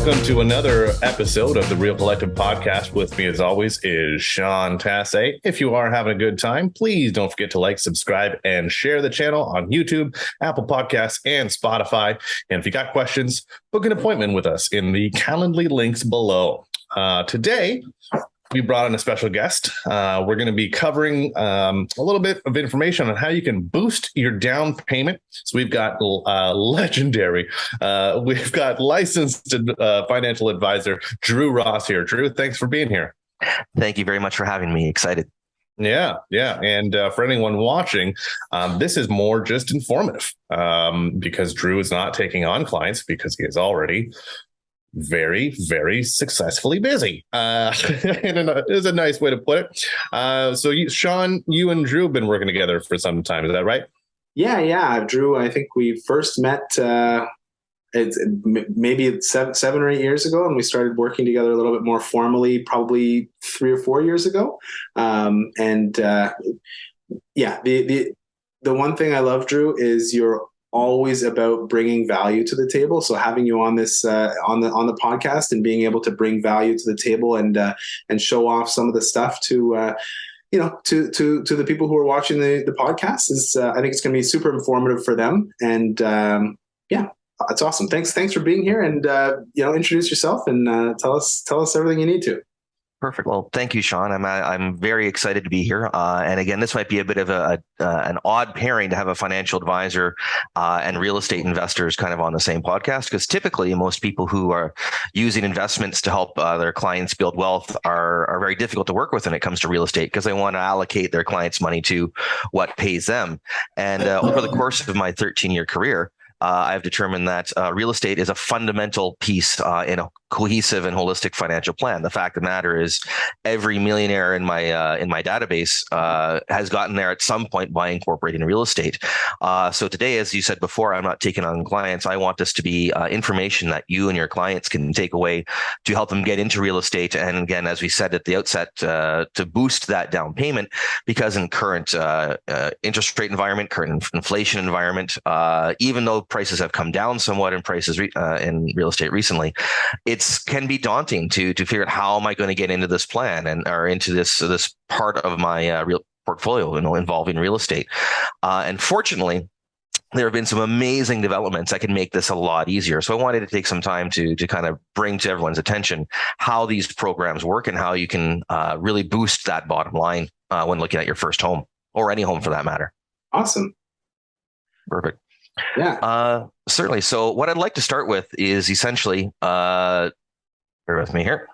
welcome to another episode of the Real Collective Podcast. With me, as always, is Sean Tasse. If you are having a good time, please don't forget to like, subscribe, and share the channel on YouTube, Apple Podcasts, and Spotify. And if you got questions, book an appointment with us in the Calendly links below. Today, we brought in a special guest. We're going to be covering a little bit of information on how you can boost your down payment. So we've got we've got licensed financial advisor Drew Ross here. Drew, thanks for being here. Thank you very much for having me. Excited. Yeah. And for anyone watching, this is more just informative because Drew is not taking on clients because he is already very, very successfully busy. And is a nice way to put it. So Sean, you and Drew have been working together for some time. Is that right? Yeah. Drew, I think we first met it's maybe seven or 8 years ago, and we started working together a little bit more formally, probably 3 or 4 years ago. The one thing I love, Drew, is you're always about bringing value to the table. So having you on this on the podcast and being able to bring value to the table and show off some of the stuff to the people who are watching the podcast is I think it's going to be super informative for them. And that's awesome. Thanks for being here, and introduce yourself and tell us everything you need to. Perfect. Well, thank you, Sean. I'm very excited to be here. And again, this might be a bit of an odd pairing to have a financial advisor and real estate investors kind of on the same podcast, because typically most people who are using investments to help their clients build wealth are very difficult to work with when it comes to real estate, because they want to allocate their clients' money to what pays them. And over the course of my 13-year career, I've determined that real estate is a fundamental piece in a cohesive and holistic financial plan. The fact of the matter is, every millionaire in my database has gotten there at some point by incorporating real estate. So today, as you said before, I'm not taking on clients. I want this to be information that you and your clients can take away to help them get into real estate. And again, as we said at the outset, to boost that down payment, because in current interest rate environment, current inflation environment, even though prices have come down somewhat in prices in real estate recently, it can be daunting to figure out how am I going to get into this plan or into this part of my real portfolio, involving real estate. And fortunately, there have been some amazing developments that can make this a lot easier. So I wanted to take some time to kind of bring to everyone's attention how these programs work and how you can really boost that bottom line when looking at your first home, or any home for that matter. Awesome. Perfect. Yeah. Certainly. So what I'd like to start with is essentially, bear with me here,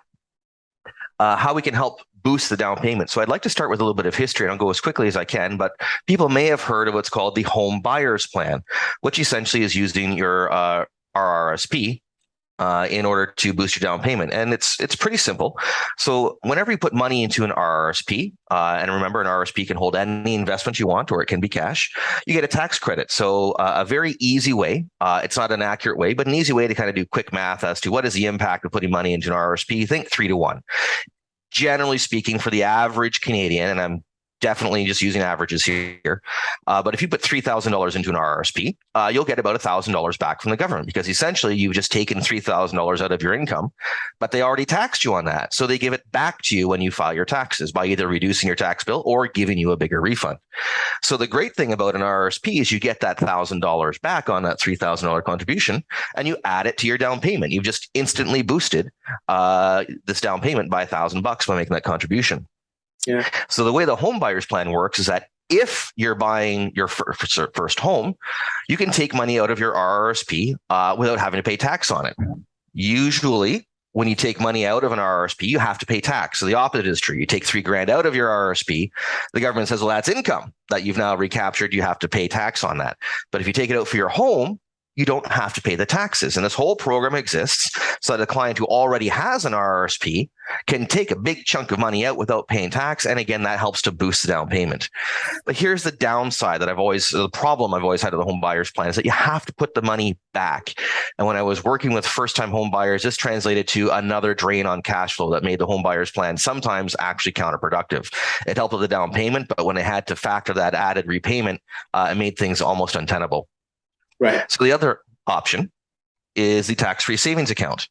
how we can help boost the down payment. So I'd like to start with a little bit of history, and I'll go as quickly as I can, but people may have heard of what's called the home buyer's plan, which essentially is using your RRSP in order to boost your down payment. And it's pretty simple. So whenever you put money into an RRSP, and remember, an RRSP can hold any investment you want, or it can be cash, you get a tax credit. So a very easy way, it's not an accurate way, but an easy way to kind of do quick math as to what is the impact of putting money into an RRSP. Think 3 to 1. Generally speaking, for the average Canadian, and I'm definitely just using averages here. But if you put $3,000 into an RRSP, you'll get about $1,000 back from the government, because essentially you've just taken $3,000 out of your income, but they already taxed you on that. So they give it back to you when you file your taxes by either reducing your tax bill or giving you a bigger refund. So the great thing about an RRSP is you get that $1,000 back on that $3,000 contribution, and you add it to your down payment. You've just instantly boosted this down payment by $1,000 by making that contribution. Yeah. So the way the home buyer's plan works is that if you're buying your first home, you can take money out of your RRSP without having to pay tax on it. Usually, when you take money out of an RRSP, you have to pay tax. So the opposite is true. You take $3,000 out of your RRSP, the government says, well, that's income that you've now recaptured. You have to pay tax on that. But if you take it out for your home, you don't have to pay the taxes. And this whole program exists so that a client who already has an RRSP can take a big chunk of money out without paying tax. And again, that helps to boost the down payment. But here's the downside the problem I've always had with the home buyer's plan is that you have to put the money back. And when I was working with first-time home buyers, this translated to another drain on cash flow that made the home buyer's plan sometimes actually counterproductive. It helped with the down payment, but when they had to factor that added repayment, it made things almost untenable. Right. So the other option is the tax-free savings account.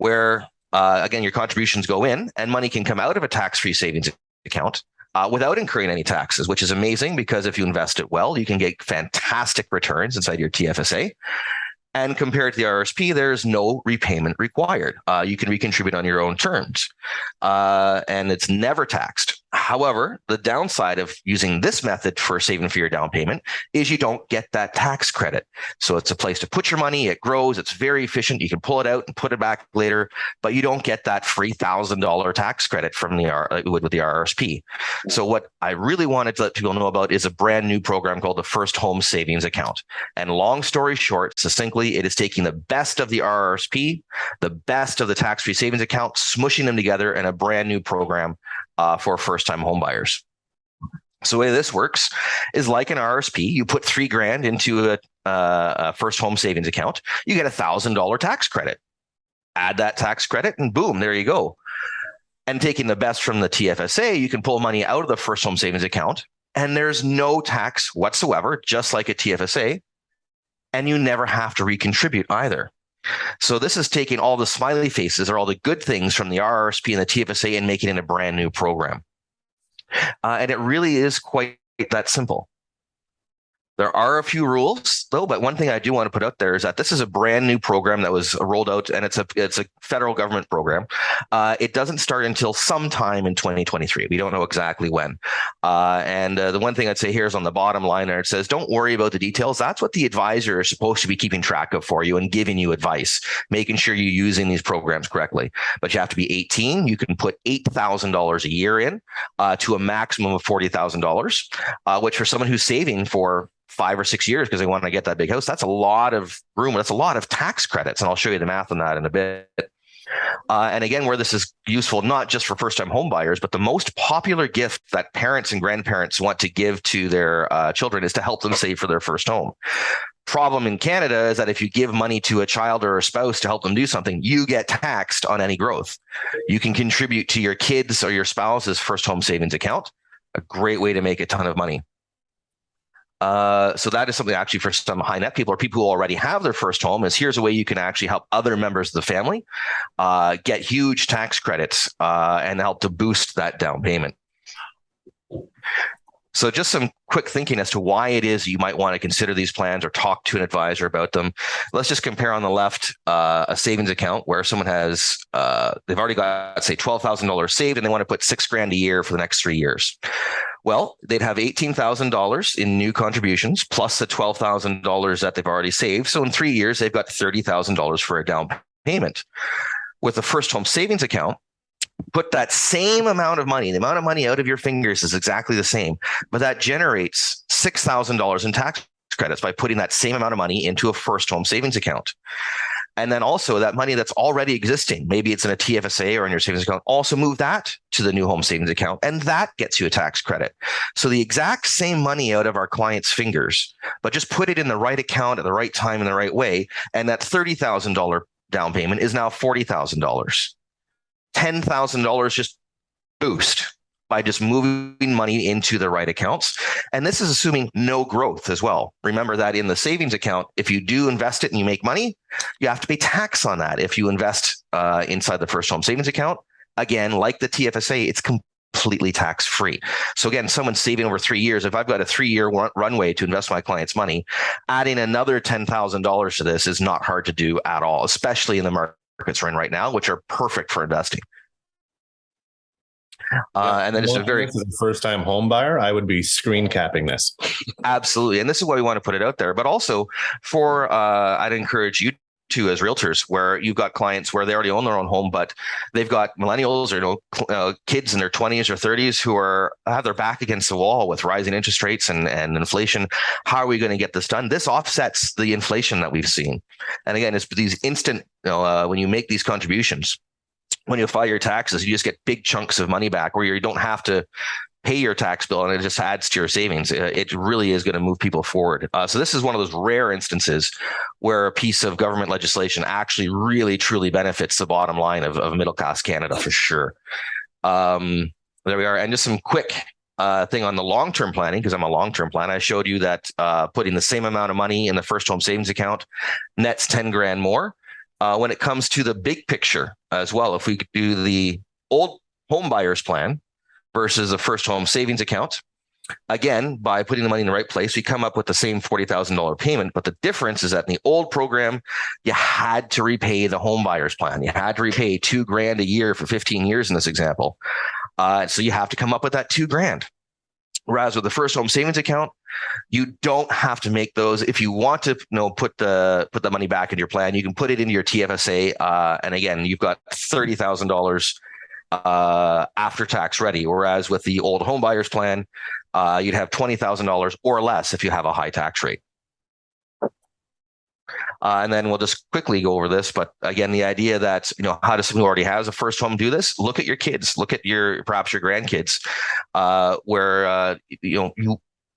where again, your contributions go in and money can come out of a tax-free savings account without incurring any taxes, which is amazing because if you invest it well, you can get fantastic returns inside your TFSA. And compared to the RSP, there's no repayment required. You can recontribute on your own terms, and it's never taxed. However, the downside of using this method for saving for your down payment is you don't get that tax credit. So it's a place to put your money. It grows. It's very efficient. You can pull it out and put it back later, but you don't get that free $1,000 tax credit from with the RSP. So what I really wanted to let people know about is a brand new program called the First Home Savings Account. And long story short, succinctly, it is taking the best of the RRSP, the best of the tax-free savings account, smushing them together in a brand new program for first-time homebuyers. So the way this works is like an RRSP. You put $3,000 into a first home savings account, you get $1,000 tax credit. Add that tax credit, and boom, there you go. And taking the best from the TFSA, you can pull money out of the first home savings account, and there's no tax whatsoever, just like a TFSA. And you never have to recontribute either. So this is taking all the smiley faces or all the good things from the RRSP and the TFSA and making it a brand new program. And it really is quite that simple. There are a few rules, though, but one thing I do want to put out there is that this is a brand new program that was rolled out, and it's a federal government program. It doesn't start until sometime in 2023. We don't know exactly when. And the one thing I'd say here is on the bottom line there, it says, don't worry about the details. That's what the advisor is supposed to be keeping track of for you and giving you advice, making sure you're using these programs correctly. But you have to be 18. You can put $8,000 a year in to a maximum of $40,000, which for someone who's saving for 5 or 6 years because they want to get that big house, that's a lot of room. That's a lot of tax credits. And I'll show you the math on that in a bit. And again, where this is useful, not just for first-time home buyers, but the most popular gift that parents and grandparents want to give to their children is to help them save for their first home. Problem in Canada is that if you give money to a child or a spouse to help them do something, you get taxed on any growth. You can contribute to your kids or your spouse's first home savings account, a great way to make a ton of money. So that is something actually for some high net people or people who already have their first home is here's a way you can actually help other members of the family get huge tax credits and help to boost that down payment. So just some quick thinking as to why it is you might want to consider these plans or talk to an advisor about them. Let's just compare on the left a savings account where someone has, they've already got, say, $12,000 saved and they want to put $6,000 a year for the next 3 years. Well, they'd have $18,000 in new contributions plus the $12,000 that they've already saved. So in 3 years, they've got $30,000 for a down payment. With the first home savings account, put that same amount of money, the amount of money out of your fingers is exactly the same, but that generates $6,000 in tax credits by putting that same amount of money into a first home savings account. And then also that money that's already existing, maybe it's in a TFSA or in your savings account, also move that to the new home savings account, and that gets you a tax credit. So the exact same money out of our clients' fingers, but just put it in the right account at the right time in the right way, and that $30,000 down payment is now $40,000. $10,000 just boost by just moving money into the right accounts. And this is assuming no growth as well. Remember that in the savings account, if you do invest it and you make money, you have to pay tax on that. If you invest inside the first home savings account, again, like the TFSA, it's completely tax-free. So again, someone's saving over 3 years. If I've got a 3-year runway to invest my client's money, adding another $10,000 to this is not hard to do at all, especially in the markets we're in right now, which are perfect for investing. And then just a very first-time home buyer, I would be screen capping this. Absolutely. And this is why we want to put it out there. But also for, I'd encourage you to, as realtors, where you've got clients where they already own their own home, but they've got millennials or kids in their 20s or 30s who have their back against the wall with rising interest rates and inflation. How are we going to get this done? This offsets the inflation that we've seen. And again, it's these instant, when you make these contributions, when you file your taxes, you just get big chunks of money back where you don't have to pay your tax bill and it just adds to your savings. It really is going to move people forward. So this is one of those rare instances where a piece of government legislation actually really, truly benefits the bottom line of middle-class Canada for sure. There we are. And just some quick thing on the long-term planning, because I'm a long-term plan. I showed you that putting the same amount of money in the first home savings account nets $10,000 more. when it comes to the big picture as well, if we could do the old home buyers plan versus a first home savings account, again, by putting the money in the right place, we come up with the same $40,000 payment. But the difference is that in the old program, you had to repay the home buyers plan. You had to repay $2,000 a year for 15 years in this example. So you have to come up with that $2,000. Whereas with the first home savings account, you don't have to make those. If you want to, put the money back in your plan, you can put it into your TFSA. And again, you've got $30,000 after tax ready. Whereas with the old home buyers plan, you'd have $20,000 or less if you have a high tax rate. And then we'll just quickly go over this. But again, the idea that, how does someone who already has a first home do this? Look at your kids, look at perhaps your grandkids,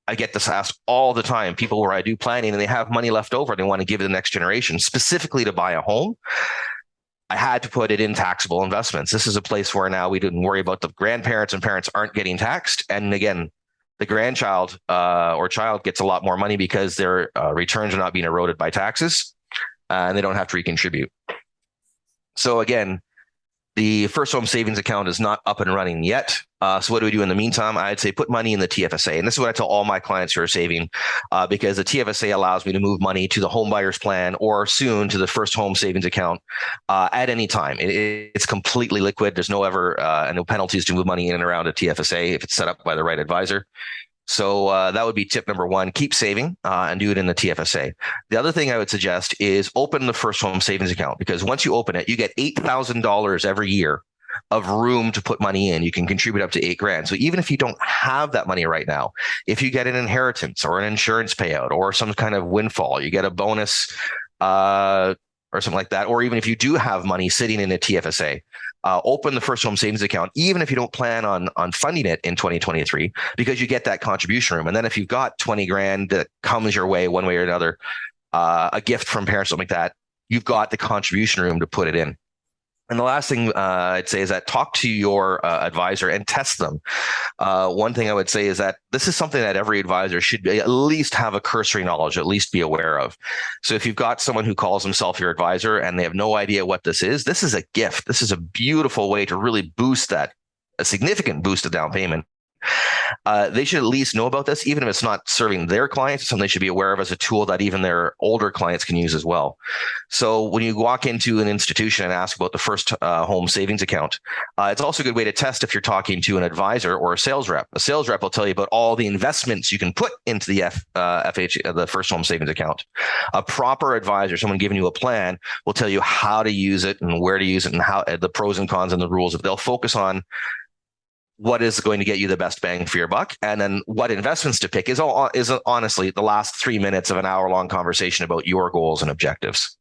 I get this asked all the time, people where I do planning and they have money left over and they want to give it to the next generation, specifically to buy a home. I had to put it in taxable investments. This is a place where now we didn't worry about the grandparents and parents aren't getting taxed. And again, the grandchild or child gets a lot more money because their returns are not being eroded by taxes and they don't have to recontribute. So again, the first home savings account is not up and running yet. So what do we do in the meantime? I'd say put money in the TFSA. And this is what I tell all my clients who are saving, because the TFSA allows me to move money to the home buyers plan or soon to the first home savings account at any time. It's completely liquid. There's no penalties to move money in and around a TFSA if it's set up by the right advisor. So that would be tip number one, keep saving and do it in the TFSA. The other thing I would suggest is open the first home savings account, because once you open it, you get $8,000 every year of room to put money in. You can contribute up to $8,000. So even if you don't have that money right now, if you get an inheritance or an insurance payout or some kind of windfall, you get a bonus or something like that, or even if you do have money sitting in a TFSA, open the first home savings account, even if you don't plan on funding it in 2023, because you get that contribution room. And then if you've got $20,000 that comes your way one way or another, a gift from parents, something like that, you've got the contribution room to put it in. And the last thing I'd say is that talk to your advisor and test them. One thing I would say is that this is something that every advisor should at least have a cursory knowledge, at least be aware of. So if you've got someone who calls himself your advisor and they have no idea what this is a gift. This is a beautiful way to really boost a significant boost of down payment. They should at least know about this, even if it's not serving their clients. It's something they should be aware of as a tool that even their older clients can use as well. So when you walk into an institution and ask about the first home savings account, it's also a good way to test if you're talking to an advisor or a sales rep. A sales rep will tell you about all the investments you can put into the the first home savings account. A proper advisor, someone giving you a plan, will tell you how to use it and where to use it and how the pros and cons and the rules. They'll focus on what is going to get you the best bang for your buck, and then what investments to pick is honestly the last 3 minutes of an hour-long conversation about your goals and objectives.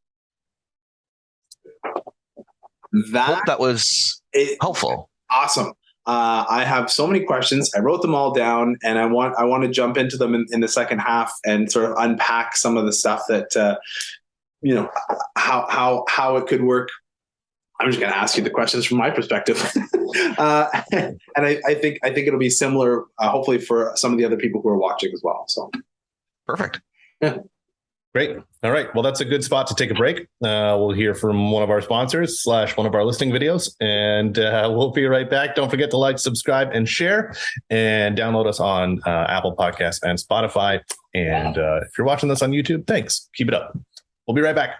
Hope that was helpful. Awesome. I have so many questions. I wrote them all down, and I want to jump into them in the second half and sort of unpack some of the stuff that how it could work. I'm just going to ask you the questions from my perspective. And I think it'll be similar, hopefully, for some of the other people who are watching as well. So perfect. Yeah. Great. All right. Well, that's a good spot to take a break. We'll hear from one of our sponsors / one of our listing videos, and we'll be right back. Don't forget to like, subscribe, and share, and download us on Apple Podcasts and Spotify. And if you're watching this on YouTube, thanks. Keep it up. We'll be right back.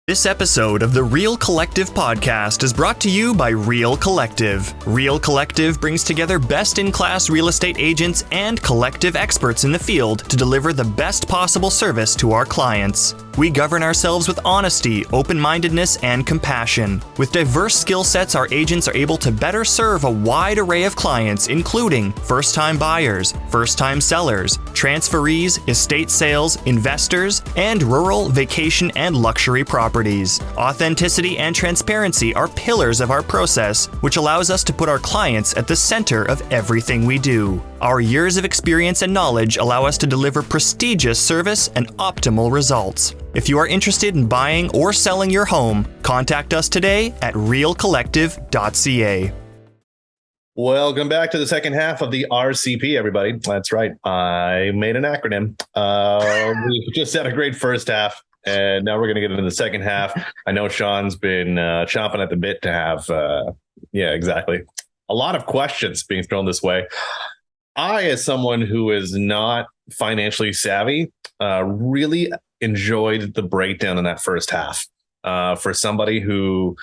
This episode of the Real Collective podcast is brought to you by Real Collective. Real Collective brings together best-in-class real estate agents and collective experts in the field to deliver the best possible service to our clients. We govern ourselves with honesty, open-mindedness, and compassion. With diverse skill sets, our agents are able to better serve a wide array of clients, including first-time buyers, first-time sellers, transferees, estate sales, investors, and rural, vacation, and luxury properties. Authenticity and transparency are pillars of our process, which allows us to put our clients at the center of everything we do. Our years of experience and knowledge allow us to deliver prestigious service and optimal results. If you are interested in buying or selling your home, contact us today at realcollective.ca. Welcome back to the second half of the RCP, everybody. That's right. I made an acronym. We just had a great first half. And now we're going to get into the second half. I know Sean's been chomping at the bit to have, yeah, exactly. A lot of questions being thrown this way. I, as someone who is not financially savvy, really enjoyed the breakdown in that first half. For somebody who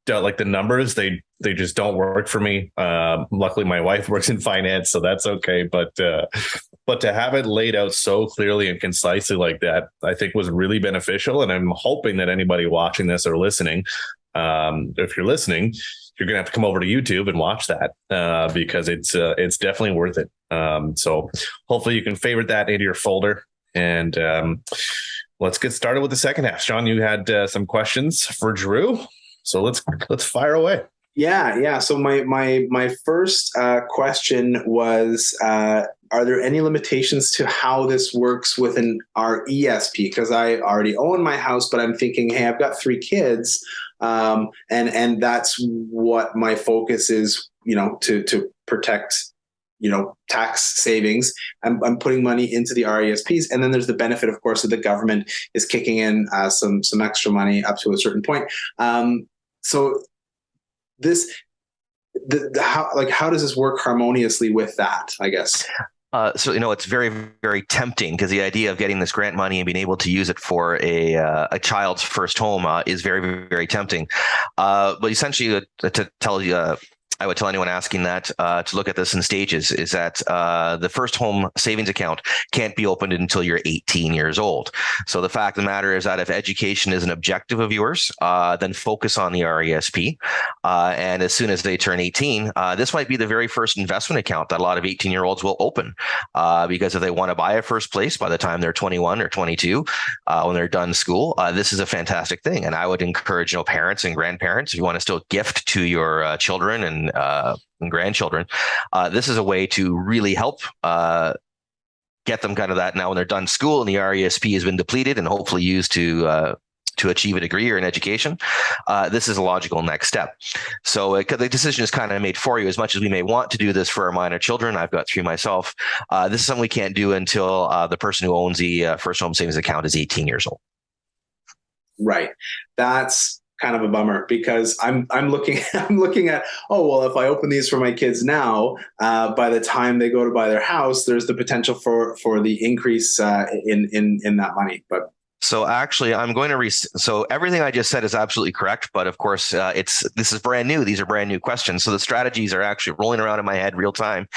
like the numbers, they just don't work for me. Luckily, my wife works in finance, so that's okay. But to have it laid out so clearly and concisely like that, I think was really beneficial. And I'm hoping that anybody watching this or listening, if you're listening, you're going to have to come over to YouTube and watch that because it's definitely worth it. So hopefully you can favorite that into your folder. And let's get started with the second half. Sean, you had some questions for Drew. So let's fire away. Yeah. So my first question was, are there any limitations to how this works with an RESP? Because I already own my house, but I'm thinking, hey, I've got 3 kids, and that's what my focus is, to protect, tax savings. I'm putting money into the RESPs, and then there's the benefit, of course, that the government is kicking in some extra money up to a certain point. So how does this work harmoniously with that, I guess? So it's very, very tempting because the idea of getting this grant money and being able to use it for a child's first home is very, very tempting. But essentially, to tell you. I would tell anyone asking that to look at this in stages is that the first home savings account can't be opened until you're 18 years old. So the fact of the matter is that if education is an objective of yours, then focus on the RESP. And as soon as they turn 18, this might be the very first investment account that a lot of 18-year-olds will open because if they want to buy a first place by the time they're 21 or 22, when they're done school, this is a fantastic thing. And I would encourage parents and grandparents, if you want to still gift to your children and grandchildren, this is a way to really help get them kind of that now when they're done school and the RESP has been depleted and hopefully used to achieve a degree or an education. This is a logical next step. So the decision is kind of made for you. As much as we may want to do this for our minor children, I've got 3 myself. This is something we can't do until the person who owns the first home savings account is 18 years old. Right. That's kind of a bummer because I'm looking at, oh, well, if I open these for my kids now, by the time they go to buy their house, there's the potential for the increase in that money. But so actually, I'm going to so everything I just said is absolutely correct. But of course, this is brand new. These are brand new questions. So the strategies are actually rolling around in my head real time.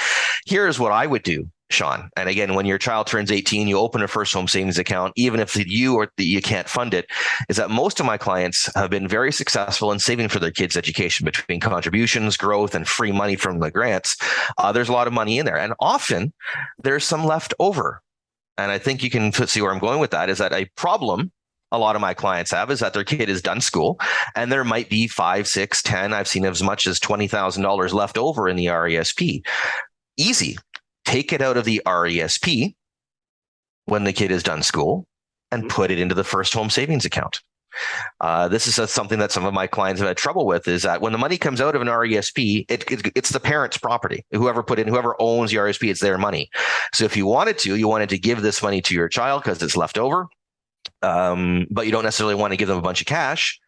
Here's what I would do, Sean. And again, when your child turns 18, you open a first home savings account, even if you can't fund it, is that most of my clients have been very successful in saving for their kids' education between contributions, growth, and free money from the grants. There's a lot of money in there. And often there's some left over. And I think you can see where I'm going with that is that a problem a lot of my clients have is that their kid is done school and there might be 5, 6, 10, I've seen as much as $20,000 left over in the RESP. Easy. Take it out of the RESP when the kid is done school and put it into the first home savings account. This is something that some of my clients have had trouble with is that when the money comes out of an RESP, it's the parent's property. Whoever owns the RESP, it's their money. So if you wanted to give this money to your child because it's left over, but you don't necessarily want to give them a bunch of cash,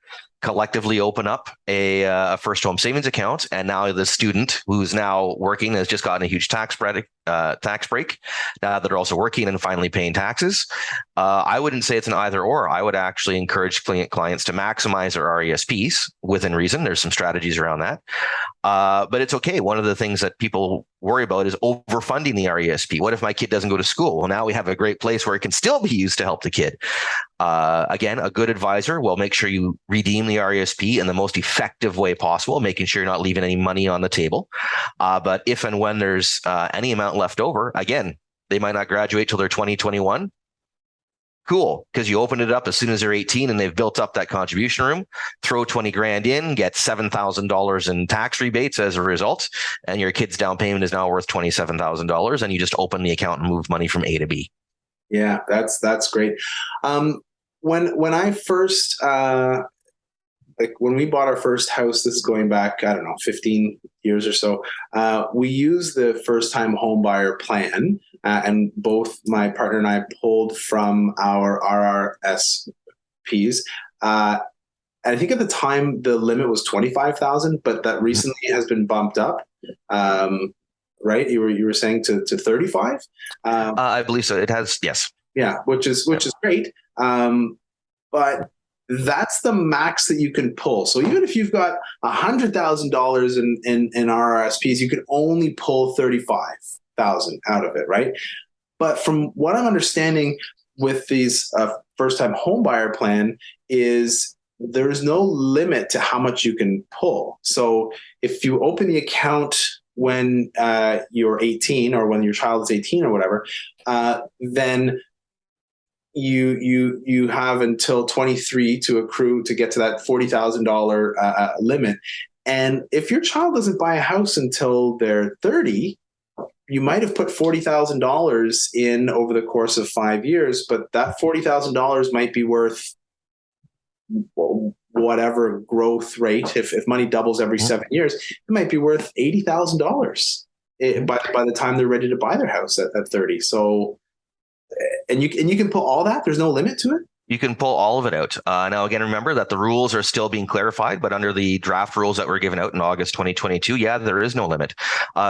collectively open up a first home savings account. And now the student who's now working has just gotten a huge tax break now that they're also working and finally paying taxes. I wouldn't say it's an either or. I would actually encourage clients to maximize their RESPs within reason. There's some strategies around that. But it's okay. One of the things that people worry about is overfunding the RESP. What if my kid doesn't go to school? Well, now we have a great place where it can still be used to help the kid. Again, a good advisor will make sure you redeem the RESP in the most effective way possible, making sure you're not leaving any money on the table. But if and when there's any amount left over, again, they might not graduate till they're 2021. Cool, because you open it up as soon as they're 18 and they've built up that contribution room, throw 20 grand in, get $7,000 in tax rebates as a result, and your kid's down payment is now worth $27,000, and you just open the account and move money from A to B. Yeah, that's great. When I first when we bought our first house, this is going back, 15 years or so, we used the first time home buyer plan, and both my partner and I pulled from our RSPs. And I think at the time the limit was 25,000, but that recently has been bumped up. Right? You were saying to 35. I believe so. It has, yes. Yeah, which is great. But that's the max that you can pull. So even if you've got $100,000 in RRSPs, you can only pull 35,000 out of it, right? But from what I'm understanding with these first-time homebuyer plan is there's no limit to how much you can pull. So if you open the account when you're 18 or when your child is 18 or whatever, then you have until 23 to accrue to get to that $40,000 limit. And if your child doesn't buy a house until they're 30, you might have put $40,000 in over the course of 5 years, but that $40,000 might be worth whatever growth rate. If money doubles every 7 years, it might be worth $80,000 by the time they're ready to buy their house at 30. So, and you can pull all that. There's no limit to it. You can pull all of it out. Now, again, remember that the rules are still being clarified, but under the draft rules that were given out in August 2022, there is no limit.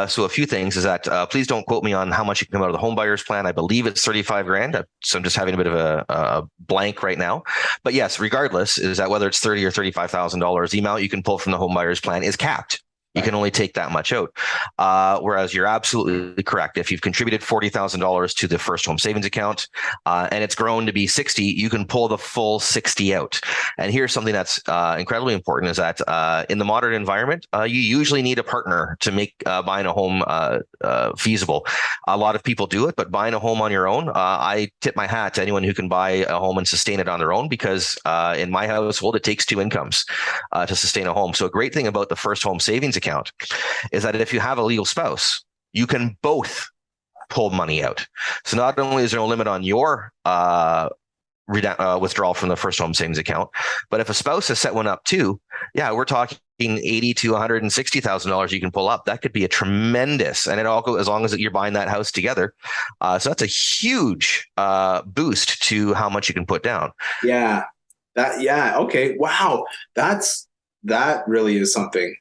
So a few things is that please don't quote me on how much you can come out of the home buyers plan. I believe it's 35 grand. So I'm just having a bit of a blank right now. But yes, regardless, is that whether it's $30,000 or $35,000, the amount you can pull from the home buyers plan is capped. You can only take that much out. Whereas you're absolutely correct. If you've contributed $40,000 to the first home savings account and it's grown to be 60, you can pull the full 60 out. And here's something that's incredibly important is that in the modern environment, you usually need a partner to make buying a home feasible. A lot of people do it, but buying a home on your own, I tip my hat to anyone who can buy a home and sustain it on their own, because in my household, it takes two incomes to sustain a home. So a great thing about the first home savings account is that if you have a legal spouse, you can both pull money out. So not only is there no limit on your withdrawal from the first home savings account, but if a spouse has set one up too, we're talking $80,000 to $160,000 you can pull up. That could be a tremendous, and it all goes as long as you're buying that house together. So that's a huge boost to how much you can put down. Okay. Wow. That really is something.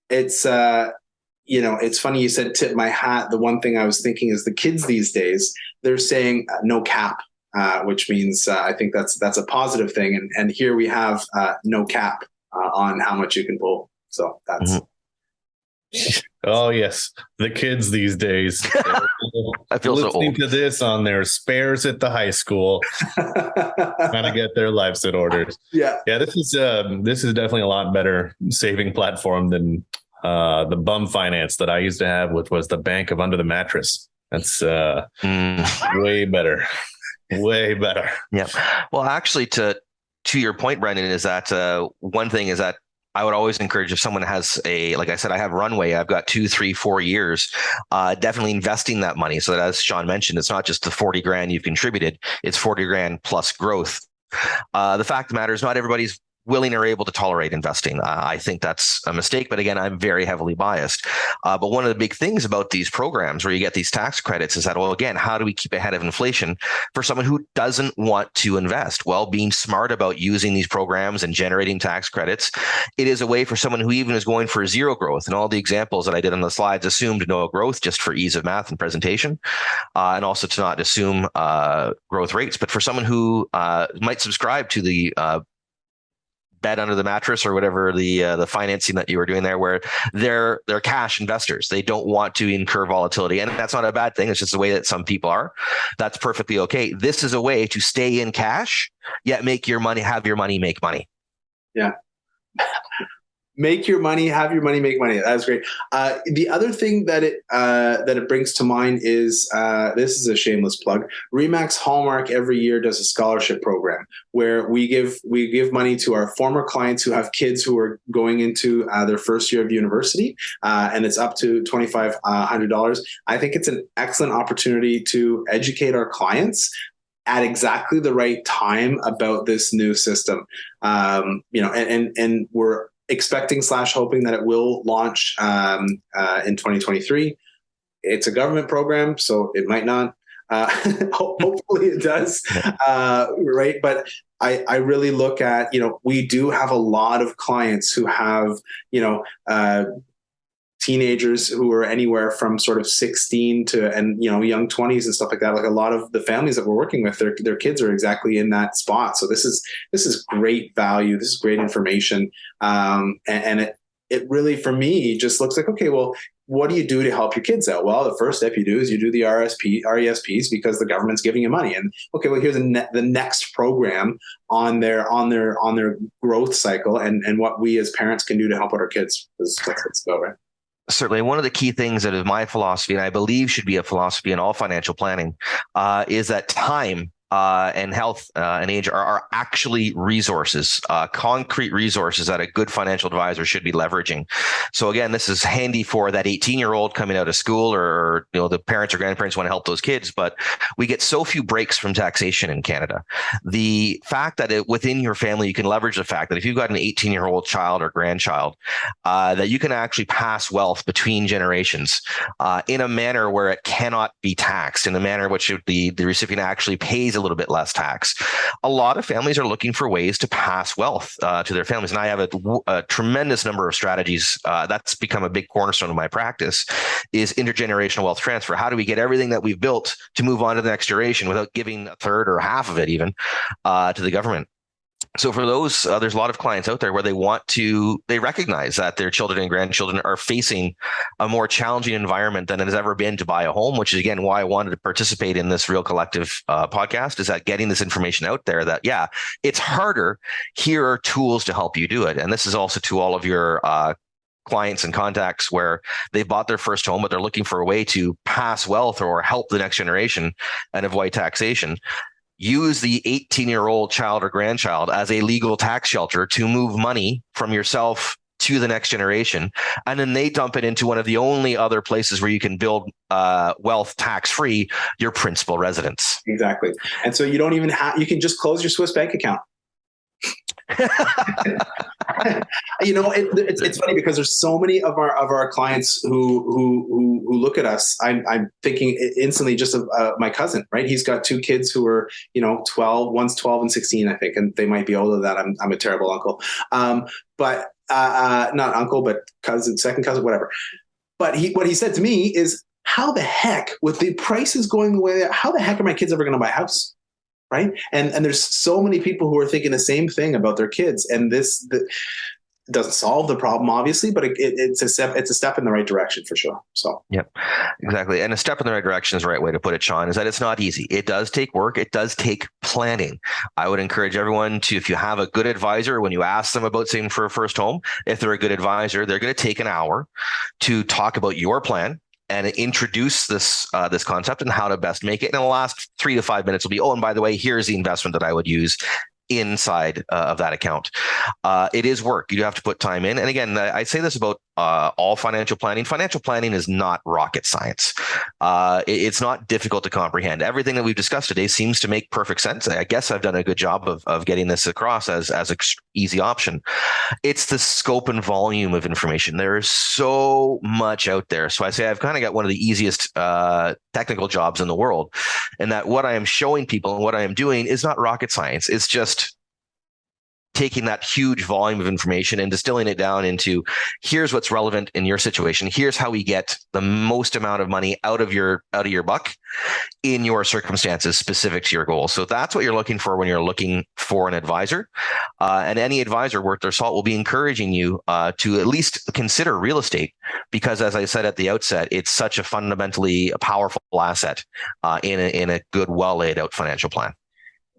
It's it's funny you said tip my hat. The one thing I was thinking is the kids these days, they're saying no cap, which means I think that's a positive thing. And here we have no cap on how much you can pull. So that's. Oh yes, the kids these days. I feel so old. Listening to this on their spares at the high school, trying to get their lives in order. Yeah. This is definitely a lot better saving platform than the bum finance that I used to have, which was the bank of under the mattress. That's way better, way better. Yeah. Well, actually, to your point, Brendan, is that one thing is that I would always encourage if someone has like I said, I have runway, I've got 2, 3, 4 years, definitely investing that money. So that, as Sean mentioned, it's not just the 40 grand you've contributed, it's 40 grand plus growth. The fact of the matter is not everybody's willing or able to tolerate investing. I think that's a mistake, but again, I'm very heavily biased. But one of the big things about these programs where you get these tax credits is that, well, again, how do we keep ahead of inflation for someone who doesn't want to invest? Well, being smart about using these programs and generating tax credits, it is a way for someone who even is going for zero growth. And all the examples that I did on the slides assumed no growth just for ease of math and presentation, and also to not assume growth rates. But for someone who might subscribe to the bed under the mattress or whatever the financing that you were doing there, where they're cash investors. They don't want to incur volatility. And that's not a bad thing. It's just the way that some people are. That's perfectly okay. This is a way to stay in cash, yet make your money, have your money, make money. Yeah. Make your money, have your money, make money. That's great. The other thing that it brings to mind is this is a shameless plug. RE/MAX Hallmark every year does a scholarship program where we give money to our former clients who have kids who are going into their first year of university, and it's up to $2,500. I think it's an excellent opportunity to educate our clients at exactly the right time about this new system. And we're expecting / hoping that it will launch in 2023. It's a government program, so it might not. Hopefully it does. Right. But I really look at, we do have a lot of clients who have, teenagers who are anywhere from sort of 16 to, and, young 20s and stuff like that. Like a lot of the families that we're working with, their kids are exactly in that spot. So this is great value. This is great information. And it really, for me, just looks like, okay, well, what do you do to help your kids out? Well, the first step you do is you do the RESPs because the government's giving you money. And okay, well, here's the next program on their growth cycle, and what we as parents can do to help out our kids. Let's go, right? Certainly. One of the key things that is my philosophy, and I believe should be a philosophy in all financial planning, is that time and health and age are actually resources, concrete resources that a good financial advisor should be leveraging. So again, this is handy for that 18-year-old coming out of school, or the parents or grandparents want to help those kids, but we get so few breaks from taxation in Canada. The fact that within your family, you can leverage the fact that if you've got an 18-year-old child or grandchild, that you can actually pass wealth between generations in a manner where it cannot be taxed, in a manner which the recipient actually pays a little bit less tax. A lot of families are looking for ways to pass wealth to their families. And I have a tremendous number of strategies. That's become a big cornerstone of my practice, is intergenerational wealth transfer. How do we get everything that we've built to move on to the next generation without giving a third or half of it even to the government? So for those, there's a lot of clients out there where they recognize that their children and grandchildren are facing a more challenging environment than it has ever been to buy a home, which is, again, why I wanted to participate in this Real Collective podcast, is that getting this information out there that, yeah, it's harder. Here are tools to help you do it. And this is also to all of your clients and contacts where they bought their first home, but they're looking for a way to pass wealth or help the next generation and avoid taxation. Use the 18-year-old child or grandchild as a legal tax shelter to move money from yourself to the next generation. And then they dump it into one of the only other places where you can build wealth tax-free, your principal residence. Exactly. And so you don't even you can just close your Swiss bank account. It's funny because there's so many of our clients who look at us. I'm thinking instantly just of my cousin, right? He's got two kids who are 12. One's 12 and 16, I think, and they might be older than that. I'm a terrible uncle, but not uncle, but cousin, second cousin, whatever. But what he said to me is, "How the heck, with the prices going the way, how the heck are my kids ever going to buy a house?" Right. And there's so many people who are thinking the same thing about their kids. And this doesn't solve the problem, obviously, but it's a step in the right direction for sure. So, yeah, exactly. And a step in the right direction is the right way to put it, Sean, is that it's not easy. It does take work. It does take planning. I would encourage everyone to, if you have a good advisor, when you ask them about saving for a first home, if they're a good advisor, they're going to take an hour to talk about your plan and introduce this concept and how to best make it. And the last 3 to 5 minutes will be, oh, and by the way, here's the investment that I would use inside of that account. It is work. You do have to put time in. And again, I say this about all financial planning. Financial planning is not rocket science. It's not difficult to comprehend. Everything that we've discussed today seems to make perfect sense. I guess I've done a good job of getting this across as an easy option. It's the scope and volume of information. There is so much out there. So I say I've kind of got one of the easiest technical jobs in the world, and that what I am showing people and what I am doing is not rocket science. It's just taking that huge volume of information and distilling it down into, here's what's relevant in your situation. Here's how we get the most amount of money out of your buck in your circumstances specific to your goals. So that's what you're looking for when you're looking for an advisor. And any advisor worth their salt will be encouraging you to at least consider real estate, because as I said at the outset, it's such a fundamentally powerful asset in a good, well laid out financial plan.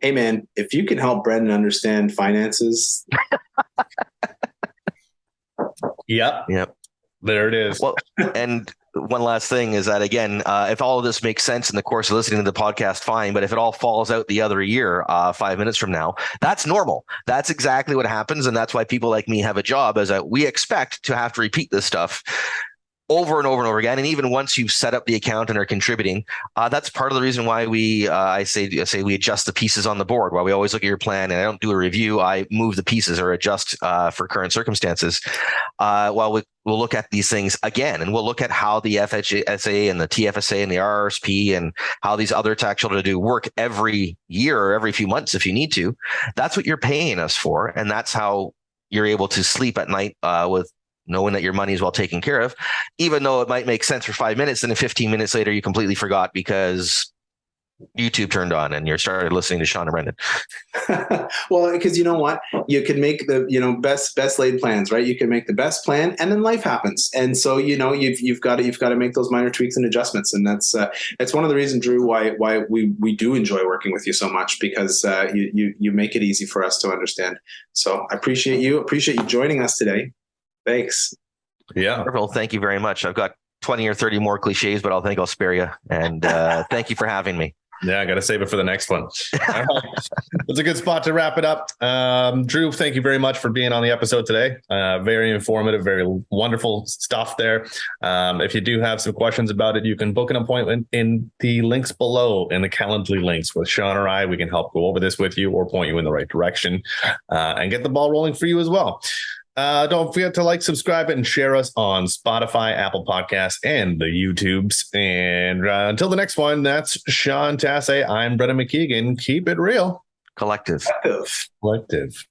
Hey man, if you can help Brendan understand finances. Yep. There it is. Well, and one last thing is that, again, if all of this makes sense in the course of listening to the podcast, fine. But if it all falls out the other year, 5 minutes from now, that's normal. That's exactly what happens. And that's why people like me have a job, is that we expect to have to repeat this stuff over and over and over again. And even once you've set up the account and are contributing, that's part of the reason why I say we adjust the pieces on the board. While we always look at your plan, and I don't do a review, I move the pieces or adjust for current circumstances. While we'll look at these things again, and we'll look at how the FHSA and the TFSA and the RRSP and how these other tax shelters do work every year or every few months if you need to. That's what you're paying us for, and that's how you're able to sleep at night with knowing that your money is well taken care of, even though it might make sense for 5 minutes, and then 15 minutes later you completely forgot because YouTube turned on and you started listening to Sean and Brendan. Well, because you know what, you can make the best laid plans, right? You can make the best plan, and then life happens, and so you've got to make those minor tweaks and adjustments, and that's one of the reasons, Drew, why we do enjoy working with you so much, because you make it easy for us to understand. So I appreciate you joining us today. Thanks. Yeah. Well, thank you very much. I've got 20 or 30 more cliches, but I'll spare you. And thank you for having me. Yeah, I got to save it for the next one. All right. That's a good spot to wrap it up. Drew, thank you very much for being on the episode today. Very informative, very wonderful stuff there. If you do have some questions about it, you can book an appointment in the links below, in the Calendly links with Sean or I. We can help go over this with you or point you in the right direction and get the ball rolling for you as well. Don't forget to like, subscribe, and share us on Spotify, Apple Podcasts, and the YouTubes. And until the next one, that's Sean Tasse. I'm Brendan McKeigan. Keep it real. Collective. Collective.